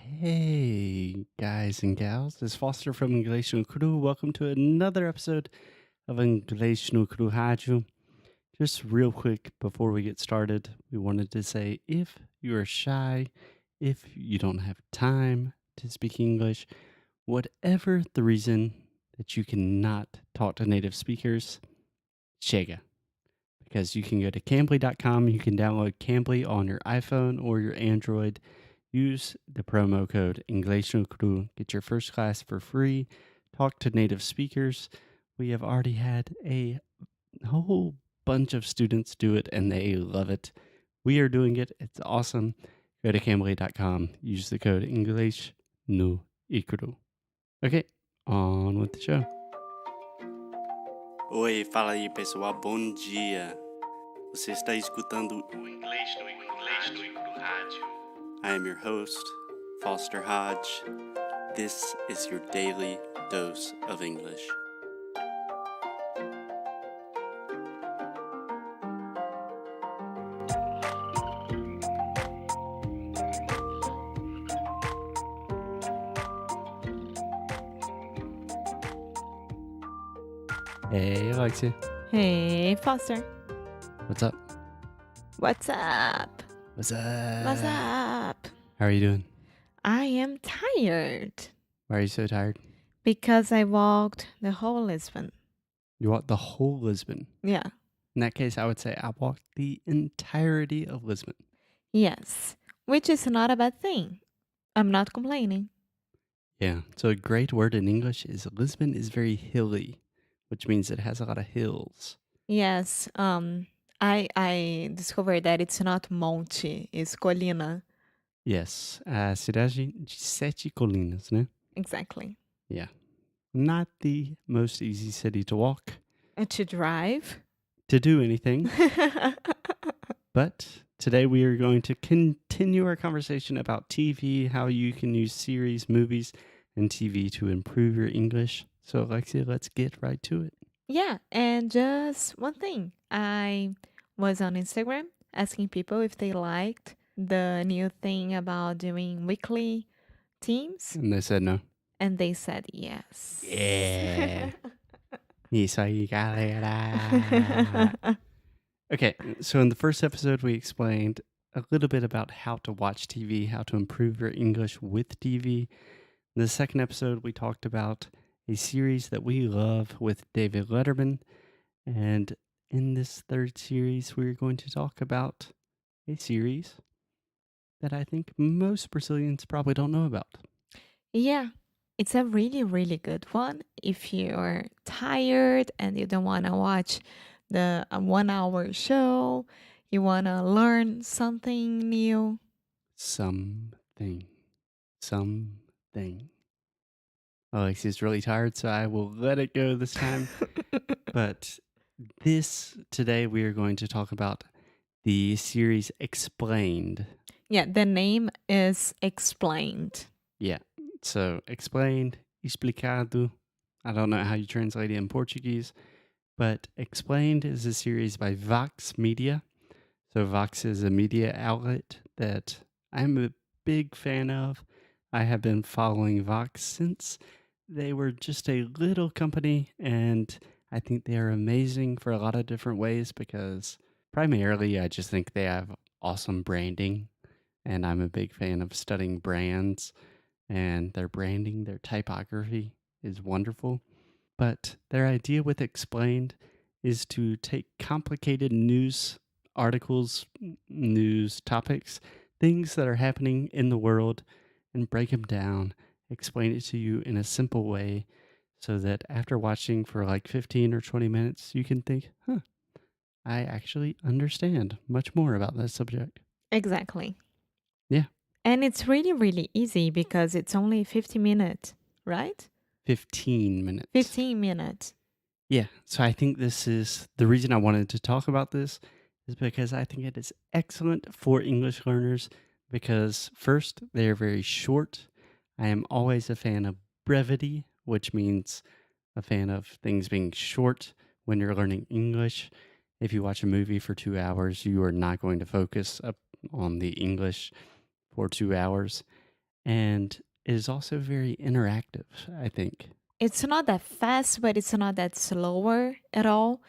Hey, guys and gals, it's Foster from Inglês no Cru. Welcome to another episode of Inglês no Cru Rádio. Just real quick before we get started, we wanted to say if you are shy, if you don't have time to speak English, whatever the reason that you cannot talk to native speakers, chega. Because you can go to Cambly.com, you can download Cambly on your iPhone or your Android. Use the promo code Inglês no Cru. Get your first class for free. Talk to native speakers. We have already had a whole bunch of students do it and they love it. We are doing it. It's awesome. Go to Cambly.com. Use the code Inglês no Cru. Okay, on with the show. Oi, fala aí pessoal, bom dia. Você está escutando o Inglês no Rádio. I am your host, Foster Hodge. This is your daily dose of English. Hey, Alexia. Hey, Foster. What's up? What's up? What's up? What's up? How are you doing? I am tired Why are you so tired? because I walked the whole Lisbon. You walked the whole Lisbon. Yeah. In that case, I would say I walked the entirety of Lisbon. Yes. Which is not a bad thing. I'm not complaining. Yeah. So a great word in English is Lisbon is very hilly, which means it has a lot of hills. Yes. I discovered that it's not monte, it's colina. Yes. A cidade de sete colinas, né? Exactly. Yeah. Not the most easy city to walk, And to drive. to do anything. But today we are going to continue our conversation about TV, how you can use series, movies, and TV to improve your English. So, Alexia, let's get right to it. Yeah, and just one thing. I was on Instagram asking people if they liked the new thing about doing weekly teams, And they said no. and they said yes. Yeah. Isso aí, galera. Okay, so in the first episode, we explained a little bit about how to watch TV, how to improve your English with TV. In the second episode, we talked about a series that we love with David Letterman. And in this third series, we're going to talk about a series that I think most Brazilians probably don't know about. Yeah, it's a really, really good one. If you're tired and you don't want to watch the 1 hour show, you want to learn something new. Something. Alexia's really tired, so I will let it go this time. But today we are going to talk about the series Explained. Yeah, the name is Explained. Yeah, so Explained, Explicado. I don't know how you translate it in Portuguese, but Explained is a series by Vox Media. So Vox is a media outlet that I'm a big fan of. I have been following Vox since they were just a little company, and I think they are amazing for a lot of different ways because primarily I just think they have awesome branding, and I'm a big fan of studying brands, and their branding, their typography is wonderful. But their idea with Explained is to take complicated news articles, news topics, things that are happening in the world, and break them down, explain it to you in a simple way so that after watching for like 15 or 20 minutes, you can think, I actually understand much more about that subject. Exactly. Yeah. And it's really, really easy because it's only 50 minutes, right? 15 minutes. 15 minutes. Yeah. So I think this is the reason I wanted to talk about this is because I think it is excellent for English learners because first, they are very short. I am always a fan of brevity, which means a fan of things being short when you're learning English. If you watch a movie for 2 hours, you are not going to focus up on the English for 2 hours. And it is also very interactive, I think. It's not that fast, but it's not that slower at all.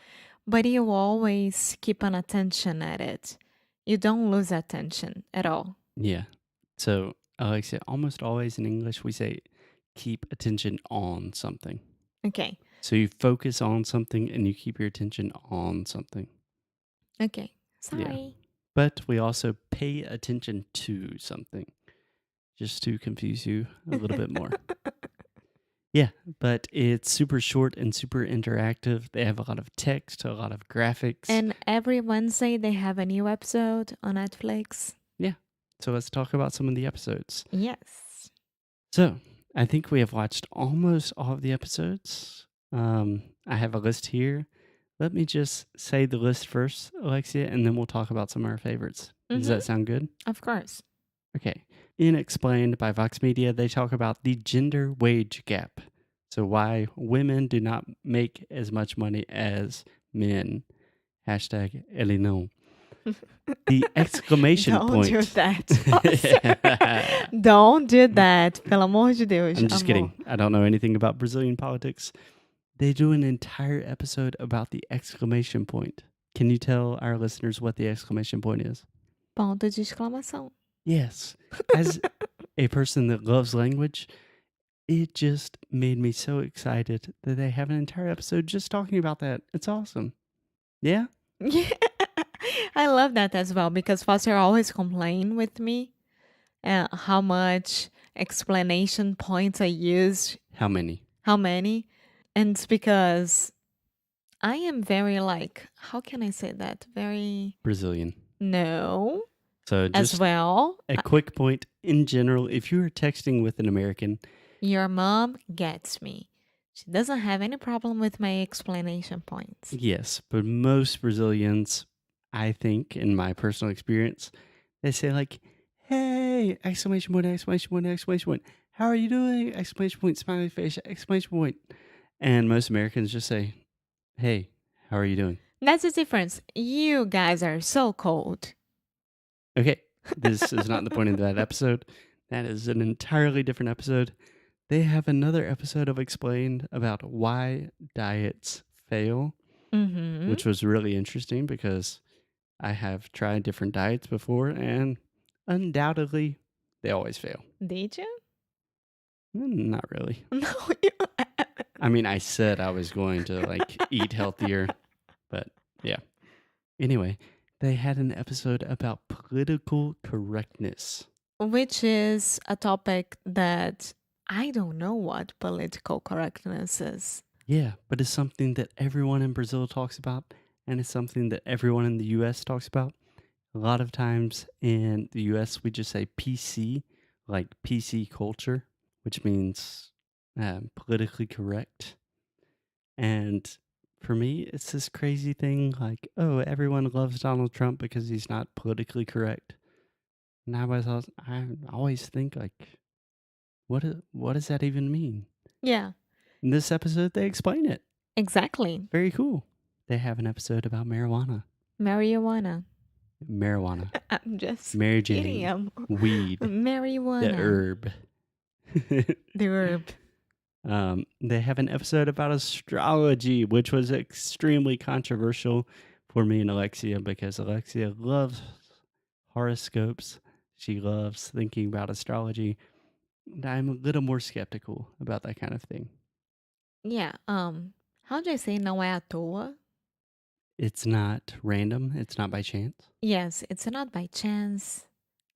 But you always keep an attention at it. You don't lose attention at all. Yeah. So, Alexia, almost always in English, we say keep attention on something. Okay. So you focus on something and you keep your attention on something. Okay. Yeah. Sorry. But we also pay attention to something, just to confuse you a little bit more. Yeah, but it's super short and super interactive. They have a lot of text, a lot of graphics. And every Wednesday they have a new episode on Netflix. Yeah. So let's talk about some of the episodes. Yes. So I think we have watched almost all of the episodes. I have a list here. Let me just say the list first, Alexia, and then we'll talk about some of our favorites. Does that sound good? Of course. Okay. In Explained by Vox Media, they talk about the gender wage gap. So why women do not make as much money as men. Hashtag Elinor. The exclamation Don't point. do that. Don't do that. Pelo amor de Deus. I'm just amor. kidding. I don't know anything about Brazilian politics. They do an entire episode about the exclamation point. Can you tell our listeners what the exclamation point is? Ponto de exclamação. Yes. As a person that loves language, it just made me so excited that they have an entire episode just talking about that. It's awesome. Yeah? Yeah. I love that as well because Foster always complain with me how much explanation points I use, How many? how many. And it's because I am very like, how can I say that? Very, Brazilian. no, So as just well. a quick point in general, if you are texting with an American, Your mom gets me. She doesn't have any problem with my explanation points. yes, but most Brazilians, I think, in my personal experience, they say like, hey, exclamation point, exclamation point, exclamation point. How are you doing? Exclamation point, smiley face, exclamation point. And most Americans just say, hey, how are you doing? That's the difference. You guys are so cold. Okay, this is not the point of that episode. That is an entirely different episode. They have another episode of Explained about why diets fail, Mm-hmm. which was really interesting because I have tried different diets before and undoubtedly they always fail. Did you? Not really. No, I mean, I said I was going to like eat healthier, but yeah. Anyway, they had an episode about political correctness. which is a topic that I don't know what political correctness is. Yeah, but it's something that everyone in Brazil talks about, and it's something that everyone in the US talks about. A lot of times in the US, we just say PC, like PC culture, which means politically correct. And for me, it's this crazy thing like, oh, everyone loves Donald Trump because he's not politically correct. And I always think like, what does that even mean? Yeah, In this episode, they explain it. exactly. Very cool. They have an episode about marijuana. Marijuana. Marijuana. I'm just Mary kidding. Jane. Weed. Marijuana. The herb. The herb. They have an episode about astrology, which was extremely controversial for me and Alexia because Alexia loves horoscopes. She loves thinking about astrology. And I'm a little more skeptical about that kind of thing. Yeah. How do I say não é à toa? It's not random. It's not by chance. Yes, it's not by chance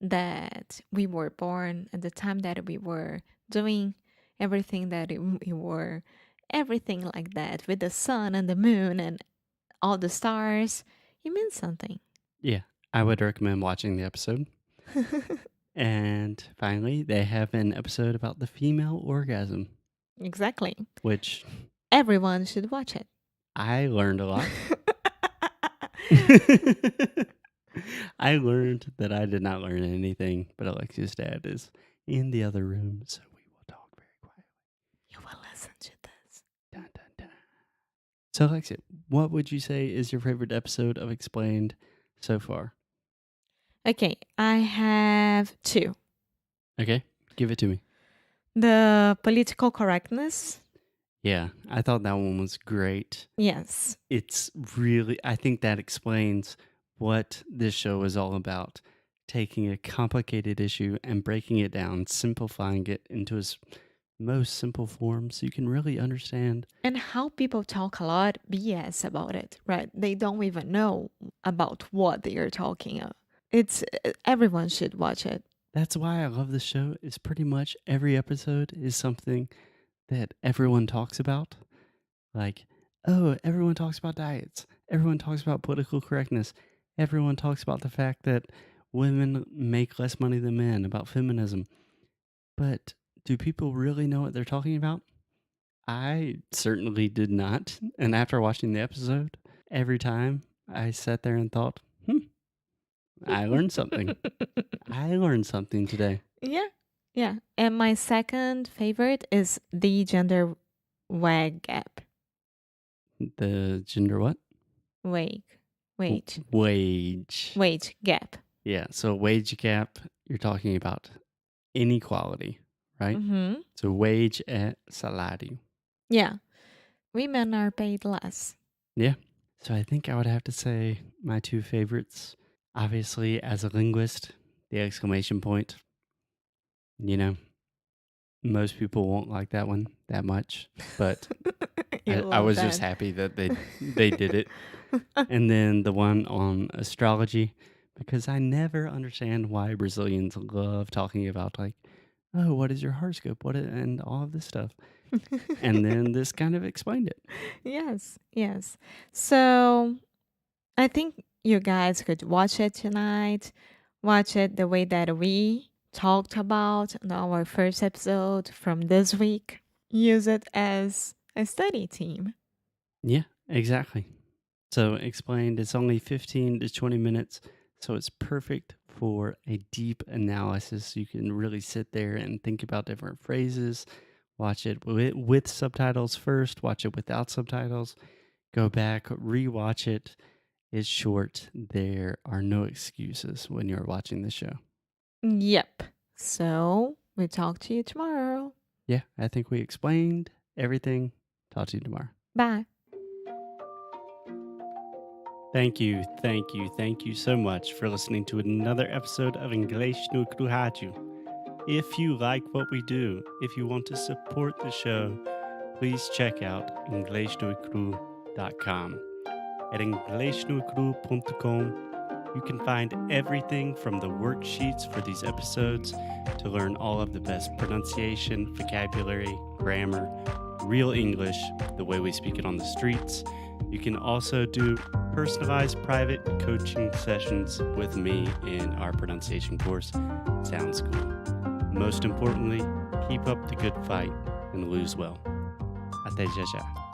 that we were born at the time that we were doing everything that we were, everything like that with the sun and the moon and all the stars. It means something. Yeah, I would recommend watching the episode. And finally, they have an episode about the female orgasm, Exactly. which Everyone should watch it. I learned a lot. I learned that I did not learn anything, but Alexia's dad is in the other room, so we will talk very quietly. You will listen to this. Dun, dun, dun. So, Alexia, what would you say is your favorite episode of Explained so far? Okay, I have two. Okay. Give it to me. The political correctness. Yeah, I thought that one was great. Yes. It's really, I think that explains what this show is all about. Taking a complicated issue and breaking it down, simplifying it into its most simple form so you can really understand. And how people talk a lot BS about it, right? They don't even know about what they are talking about. It's everyone should watch it. That's why I love this show. Is pretty much every episode is something that everyone talks about. Like, oh, everyone talks about diets. Everyone talks about political correctness. Everyone talks about the fact that women make less money than men, about feminism. But do people really know what they're talking about? I certainly did not. And after watching the episode, every time I sat there and thought, I learned something. I learned something today. Yeah. Yeah. And my second favorite is the gender wage gap. The gender what? Wage. Wage. Wage gap. Yeah. So wage gap, you're talking about inequality, right? Mm-hmm. So wage e salário. Yeah. Women are paid less. Yeah. So I think I would have to say my two favorites. Obviously, as a linguist, the exclamation point. You know, most people won't like that one that much, but You I love was that. just happy that they did it. And then the one on astrology, because I never understand why Brazilians love talking about like, oh, what is your horoscope? And all of this stuff. And then this kind of explained it. Yes, yes. So I think you guys could watch it tonight. Watch it the way that we talked about in our first episode from this week. Use it as a study team. Yeah, exactly. So explained, it's only 15 to 20 minutes. So it's perfect for a deep analysis. You can really sit there and think about different phrases. Watch it with subtitles first, watch it without subtitles. Go back, rewatch it. It's short. There are no excuses when you're watching the show. Yep. So we talk to you tomorrow. Yeah, I think we explained everything. Talk to you tomorrow. Bye. Thank you so much for listening to another episode of Inglês no Rádio. If you like what we do, if you want to support the show, please check out inglesnocru.com. At inglesnocru.com, you can find everything from the worksheets for these episodes to learn all of the best pronunciation, vocabulary, grammar, real English, the way we speak it on the streets. You can also do personalized private coaching sessions with me in our pronunciation course. Sounds cool. Most importantly, keep up the good fight and lose well. Até já já.